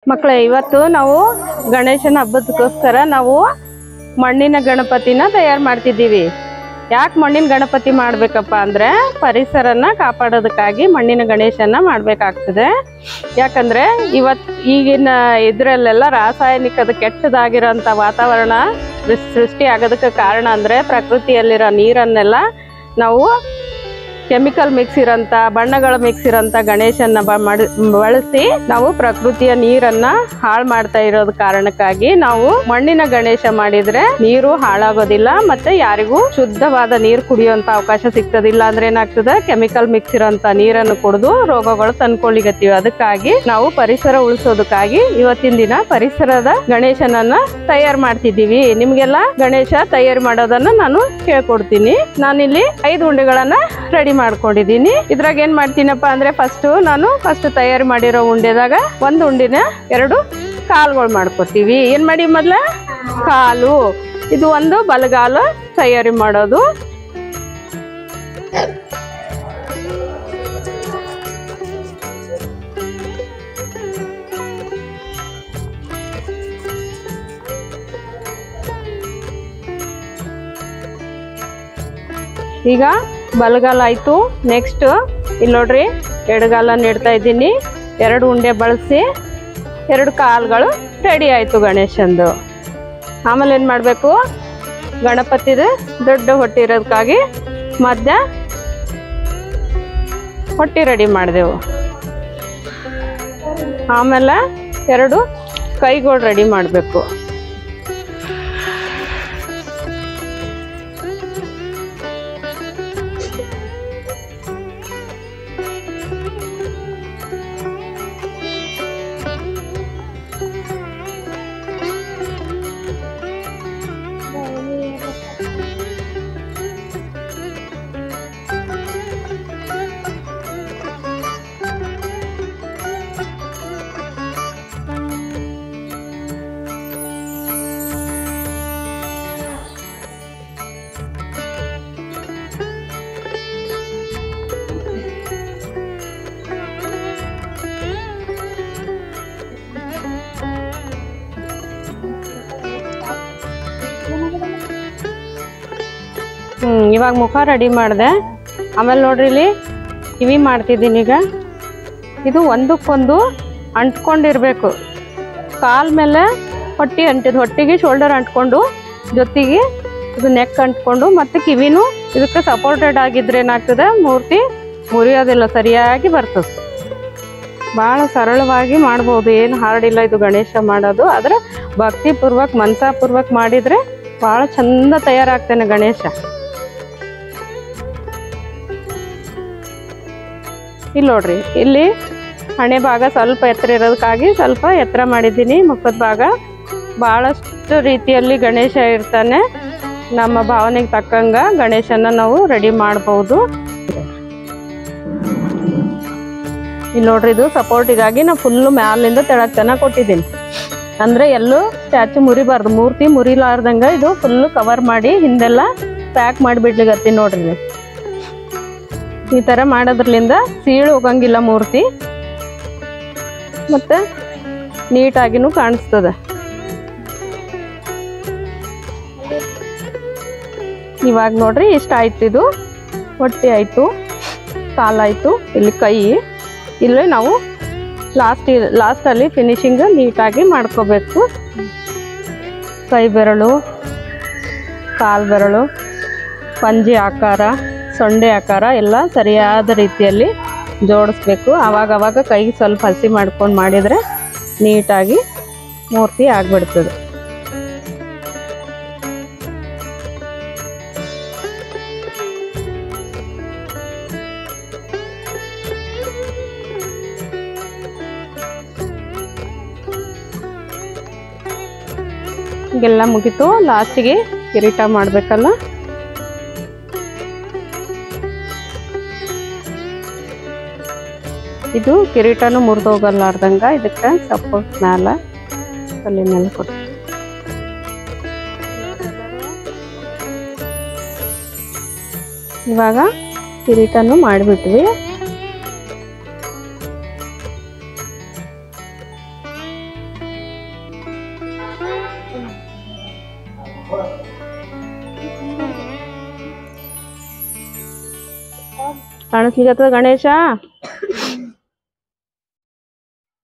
ಮಕ್ಕಳೇ, ಇವತ್ತು ನಾವು ಗಣೇಶನ ಹಬ್ಬದಕ್ಕೋಸ್ಕರ ನಾವು ಮಣ್ಣಿನ ಗಣಪತಿನ ತಯಾರು ಮಾಡ್ತಿದ್ದೀವಿ. ಯಾಕೆ ಮಣ್ಣಿನ ಗಣಪತಿ ಮಾಡಬೇಕಪ್ಪ ಅಂದರೆ ಪರಿಸರನ ಕಾಪಾಡೋದಕ್ಕಾಗಿ ಮಣ್ಣಿನ ಗಣೇಶನ ಮಾಡಬೇಕಾಗ್ತದೆ. ಯಾಕಂದರೆ ಈಗಿನ ಇದರಲ್ಲೆಲ್ಲ ರಾಸಾಯನಿಕದ ಕೆಟ್ಟದಾಗಿರೋಂಥ ವಾತಾವರಣ ಸೃಷ್ಟಿ ಆಗೋದಕ್ಕೆ ಕಾರಣ ಅಂದರೆ ಪ್ರಕೃತಿಯಲ್ಲಿರೋ ನೀರನ್ನೆಲ್ಲ ನಾವು ಕೆಮಿಕಲ್ ಮಿಕ್ಸ್ ಇರೋಂಥ ಬಣ್ಣಗಳ ಮಿಕ್ಸ್ ಇರೋಂಥ ಗಣೇಶನ ಬಳಸಿ ನಾವು ಪ್ರಕೃತಿಯ ನೀರನ್ನ ಹಾಳು ಮಾಡ್ತಾ ಇರೋದ ಕಾರಣಕ್ಕಾಗಿ ನಾವು ಮಣ್ಣಿನ ಗಣೇಶ ಮಾಡಿದ್ರೆ ನೀರು ಹಾಳಾಗೋದಿಲ್ಲ, ಮತ್ತೆ ಯಾರಿಗೂ ಶುದ್ಧವಾದ ನೀರು ಕುಡಿಯುವಂತ ಅವಕಾಶ ಸಿಗ್ತದಿಲ್ಲ. ಅಂದ್ರೆ ಏನಾಗ್ತದೆ, ಕೆಮಿಕಲ್ ಮಿಕ್ಸ್ ಇರೋಂಥ ನೀರನ್ನು ಕುಡಿದು ರೋಗಗಳು ತಂದ್ಕೊಳ್ಳಿಗತ್ತೀವಿ. ಅದಕ್ಕಾಗಿ ನಾವು ಪರಿಸರ ಉಳಿಸೋದಕ್ಕಾಗಿ ಇವತ್ತಿನ ದಿನ ಪರಿಸರದ ಗಣೇಶನನ್ನ ತಯಾರು ಮಾಡ್ತಿದ್ದೀವಿ. ನಿಮ್ಗೆಲ್ಲ ಗಣೇಶ ತಯಾರು ಮಾಡೋದನ್ನ ನಾನು ಹೇಳ್ಕೊಡ್ತೀನಿ. ನಾನಿಲ್ಲಿ 5 ಉಂಡೆಗಳನ್ನ ರೆಡಿ ಮಾಡ್ಕೊಂಡಿದ್ದೀನಿ. ಇದ್ರಾಗ ಏನ್ ಮಾಡ್ತೀನಪ್ಪ ಅಂದ್ರೆ ಫಸ್ಟ್ ತಯಾರು ಮಾಡಿರೋ ಉಂಡೆದಾಗ 1 ಉಂಡಿನ 2 ಕಾಲುಗಳು ಮಾಡ್ಕೊತೀವಿ. ಏನ್ ಮಾಡಿ ಮೊದಲ ಕಾಲು, ಇದು ಒಂದು ಬಲಗಾಲು ತಯಾರಿ ಮಾಡೋದು. ಈಗ ಬಲಗಾಲ ಆಯ್ತು. ನೆಕ್ಸ್ಟ್ ಇಲ್ಲಿ ನೋಡ್ರಿ, ಎಡಗಾಲನ್ನ ಇಡ್ತಾ ಇದ್ದೀನಿ. 2 ಉಂಡೆ ಬಳಸಿ 2 ಕಾಲುಗಳು ರೆಡಿ ಆಯ್ತು ಗಣೇಶಂದು. ಆಮೇಲೆ ಏನು ಮಾಡಬೇಕು, ಗಣಪತಿದು ದೊಡ್ಡ ಹೊಟ್ಟೆ ಇರೋದಕ್ಕಾಗಿ ಮಧ್ಯ ಹೊಟ್ಟೆ ರೆಡಿ ಮಾಡಿದೆವು. ಆಮೇಲೆ 2 ಕೈಗಳು ರೆಡಿ ಮಾಡಬೇಕು. ಇವಾಗ ಮುಖ ರೆಡಿ ಮಾಡಿದೆ. ಆಮೇಲೆ ನೋಡ್ರಿ, ಇಲ್ಲಿ ಕಿವಿ ಮಾಡ್ತಿದ್ದೀನಿ. ಈಗ ಇದು ಒಂದಕ್ಕೊಂದು ಅಂಟ್ಕೊಂಡಿರ್ಬೇಕು. ಕಾಲ್ ಮೇಲೆ ಹೊಟ್ಟೆ ಹೊಟ್ಟಿಗೆ ಶೋಲ್ಡರ್ ಅಂಟ್ಕೊಂಡು, ಜೊತೆಗೆ ಇದು ನೆಕ್ ಅಂಟ್ಕೊಂಡು, ಮತ್ತು ಕಿವಿನೂ ಇದಕ್ಕೆ ಸಪೋರ್ಟೆಡ್ ಆಗಿದ್ರೆ ಏನಾಗ್ತದೆ, ಮೂರ್ತಿ ಮುರಿಯೋದಿಲ್ಲ, ಸರಿಯಾಗಿ ಬರ್ತದೆ. ಭಾಳ ಸರಳವಾಗಿ ಮಾಡ್ಬೋದು, ಏನು ಹಾರ್ಡಿಲ್ಲ ಇದು ಗಣೇಶ ಮಾಡೋದು. ಆದರೆ ಭಕ್ತಿಪೂರ್ವಕ ಮನಸಾಪೂರ್ವಕ ಮಾಡಿದರೆ ಭಾಳ ಚಂದ ತಯಾರಾಗ್ತಾನೆ ಗಣೇಶ. ಇಲ್ಲಿ ನೋಡ್ರಿ, ಇಲ್ಲಿ ಹಣೆ ಭಾಗ ಸ್ವಲ್ಪ ಎತ್ತರ ಇರೋದಕ್ಕಾಗಿ ಸ್ವಲ್ಪ ಎತ್ತರ ಮಾಡಿದ್ದೀನಿ. ಮುಖದ ಭಾಗ ಭಾಳಷ್ಟು ರೀತಿಯಲ್ಲಿ ಗಣೇಶ ಇರ್ತಾನೆ. ನಮ್ಮ ಭಾವನೆಗೆ ತಕ್ಕಂಗ ಗಣೇಶನ ನಾವು ರೆಡಿ ಮಾಡ್ಬೋದು. ಇಲ್ಲಿ ನೋಡ್ರಿ, ಇದು ಸಪೋರ್ಟಿಗಾಗಿ ನಾವು ಫುಲ್ಲು ಮ್ಯಾಲಿಂದ ತೆಳಗೆ ಚೆನ್ನಾಗಿ ಕೊಟ್ಟಿದ್ದೀನಿ. ಅಂದರೆ ಎಲ್ಲೂ ಸ್ಟ್ಯಾಚು ಮುರಿಬಾರ್ದು, ಮೂರ್ತಿ ಮುರಿಲಾರ್ದಂಗ ಇದು ಫುಲ್ಲು ಕವರ್ ಮಾಡಿ ಹಿಂದೆಲ್ಲ ಪ್ಯಾಕ್ ಮಾಡಿಬಿಡ್ಲಿಗತ್ತೀನಿ. ನೋಡ್ರಿ, ಈ ಥರ ಮಾಡೋದ್ರಲ್ಲಿಂದ ಸೀಳು ಹೋಗಂಗಿಲ್ಲ ಮೂರ್ತಿ, ಮತ್ತು ನೀಟಾಗಿನೂ ಕಾಣಿಸ್ತದೆ. ಇವಾಗ ನೋಡ್ರಿ, ಇಷ್ಟ ಆಯ್ತು. ಇದು ಹೊಟ್ಟೆ ಆಯಿತು, ಕಾಲಾಯಿತು, ಇಲ್ಲಿ ಕೈ. ಇಲ್ಲಿ ನಾವು ಲಾಸ್ಟಲ್ಲಿ ಫಿನಿಶಿಂಗ್ ನೀಟಾಗಿ ಮಾಡ್ಕೋಬೇಕು. ಕೈ ಬೆರಳು, ಕಾಲು ಬೆರಳು, ಪಂಜೆ ಆಕಾರ, ಸೊಂಡೆ ಆಕಾರ ಎಲ್ಲ ಸರಿಯಾದ ರೀತಿಯಲ್ಲಿ ಜೋಡಿಸ್ಬೇಕು. ಆವಾಗವಾಗ ಕೈಗೆ ಸ್ವಲ್ಪ ಹಸಿ ಮಾಡ್ಕೊಂಡು ಮಾಡಿದರೆ ನೀಟಾಗಿ ಮೂರ್ತಿ ಆಗಿಬಿಡ್ತದೆ. ಹೀಗೆಲ್ಲ ಮುಗಿತು. ಲಾಸ್ಟಿಗೆ ಕಿರೀಟ ಮಾಡಬೇಕಲ್ಲ. ಇದು ಕಿರೀಟನೂ ಮುರಿದೋಗಲ್ಲಾರ್ದಂಗ ಇದಕ್ಕೆ ಸಪೋರ್ಟ್ ಮ್ಯಾಲ ಕಲ್ಲಿ ಮೇಲೆ ಕೊಟ್ಟು ಇವಾಗ ಕಿರೀಟನೂ ಮಾಡಿಬಿಟ್ವಿ. ಕಾಣಿಸ್ಲಿಕ್ಕತ್ತದ ಗಣೇಶ?